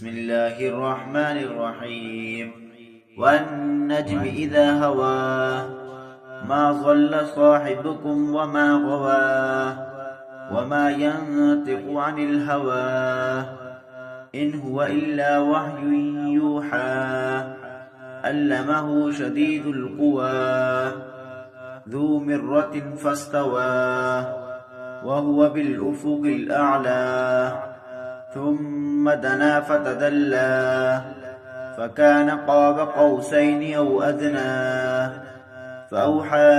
بسم الله الرحمن الرحيم والنجم إذا هوى ما ضل صاحبكم وما غوى وما ينطق عن الهوى إن هو إلا وحي يوحى علمه شديد القوى ذو مرة فاستوى وهو بالأفق الأعلى ثم دنا فتدلى فكان قاب قوسين أو أدنى فأوحى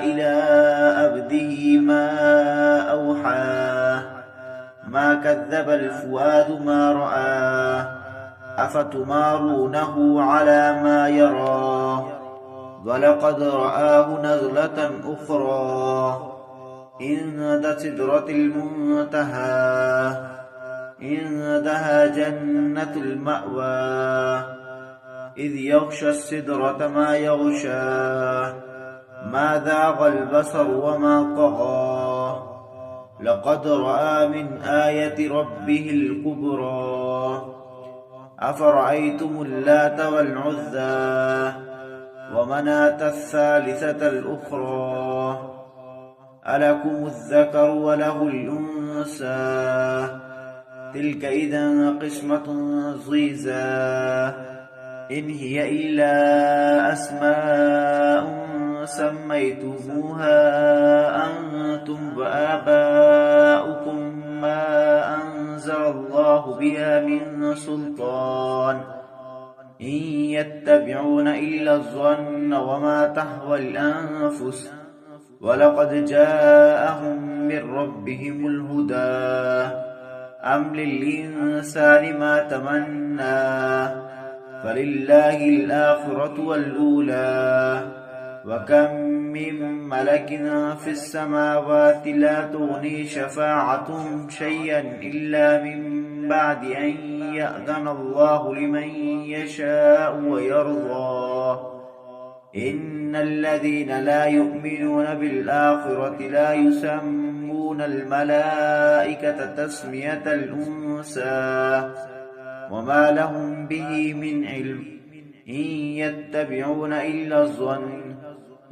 إلى عبده ما أوحى ما كذب الفؤاد ما رأى أفتمارونه على ما يرى ولقد رآه نزلة أخرى عند سدرة المنتهى عندها جنة المأوى إذ يغشى السدرة ما يغشى ما ذاق البصر وما طغى لقد رأى من آية ربه الكبرى أفرأيتم اللات والعزى ومناة الثالثة الأخرى ألكم الذكر وله الأنثى تلك إذا قسمة ضيزى إن هي إلا أسماء سميتموها أنتم وآباؤكم ما أنزل الله بها من سلطان إن يتبعون إلا الظن وما تهوى الأنفس ولقد جاءهم من ربهم الهدى أم للإنسان ما تمنى فلله الآخرة والأولى وكم من ملك في السماوات لا تغني شفاعتهم شيئا إلا من بعد أن يأذن الله لمن يشاء ويرضى إن الذين لا يؤمنون بالآخرة لا يسمون الملائكة تسمية الأنثى وما لهم به من علم إن يتبعون إلا الظن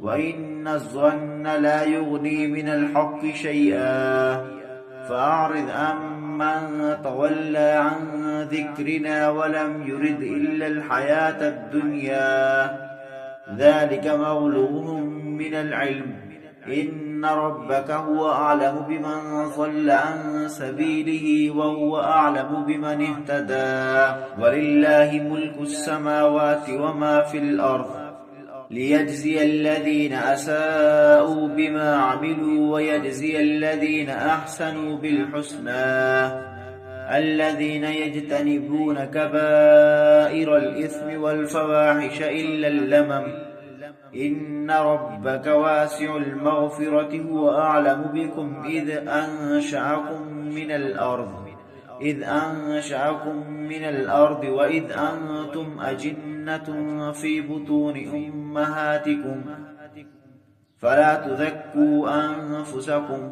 وإن الظن لا يغني من الحق شيئا فأعرض عمن تولى عن ذكرنا ولم يرد إلا الحياة الدنيا ذلك مبلغ من العلم إن ربك هو أعلم بمن ضل عن سبيله وهو أعلم بمن اهتدى ولله ملك السماوات وما في الأرض ليجزي الذين أساءوا بما عملوا ويجزي الذين أحسنوا بالحسنى الذين يجتنبون كبائر الإثم والفواحش إلا اللمم إن ربك واسع المغفرة هو أعلم بكم إذ أنشأكم من الأرض وإذ أنتم أجنة في بطون أمهاتكم فلا تزكوا أنفسكم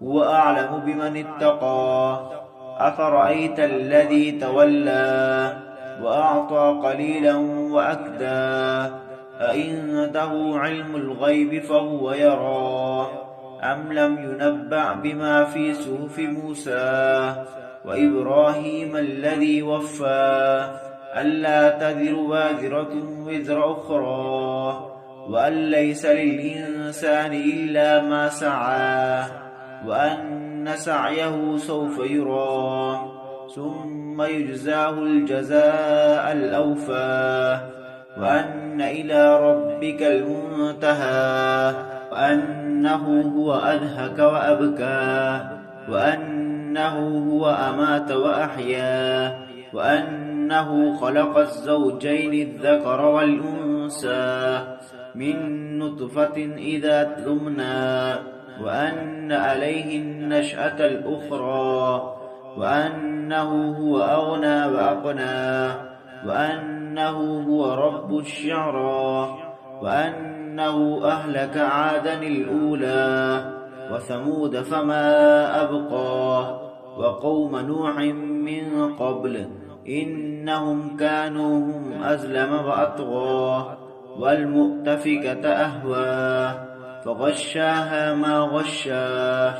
هو أعلم بمن اتقى أفرأيت الذي تولى وأعطى قليلا وأكدى أعنده علم الغيب فهو يرى أم لم ينبأ بما في صحف موسى وإبراهيم الذي وفى ألا تذر وازرة وزر أخرى وأن ليس للإنسان إلا ما سعى وأن سعيه سوف يرى ثم يجزاه الجزاء الأوفى وأن إلى ربك المنتهى وأنه هو أضحك وأبكى وأنه هو أمات وأحيا وأنه خلق الزوجين الذكر والأنثى من نطفة إذا تمنى وأن عليه النشأة الأخرى وأنه هو أغنى وأقنى وأنه هو رب الشعرى وأنه أهلك عادا الأولى وثمود فما أبقى وقوم نوح من قبل إنهم كانوا هم أظلم وأطغى والمؤتفكة أهوى فغشاها ما غشاه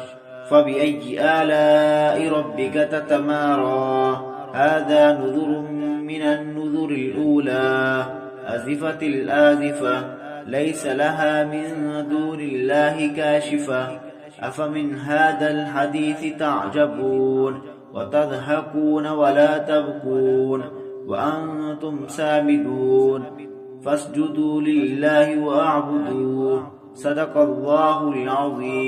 فبأي آلاء ربك تتمارى هذا نذر من النذر الأولى أزفت الآزفة ليس لها من دون الله كاشفة أفمن هذا الحديث تعجبون وتضحكون ولا تبكون وأنتم سامدون فاسجدوا لله واعبدوا صدق الله العظيم.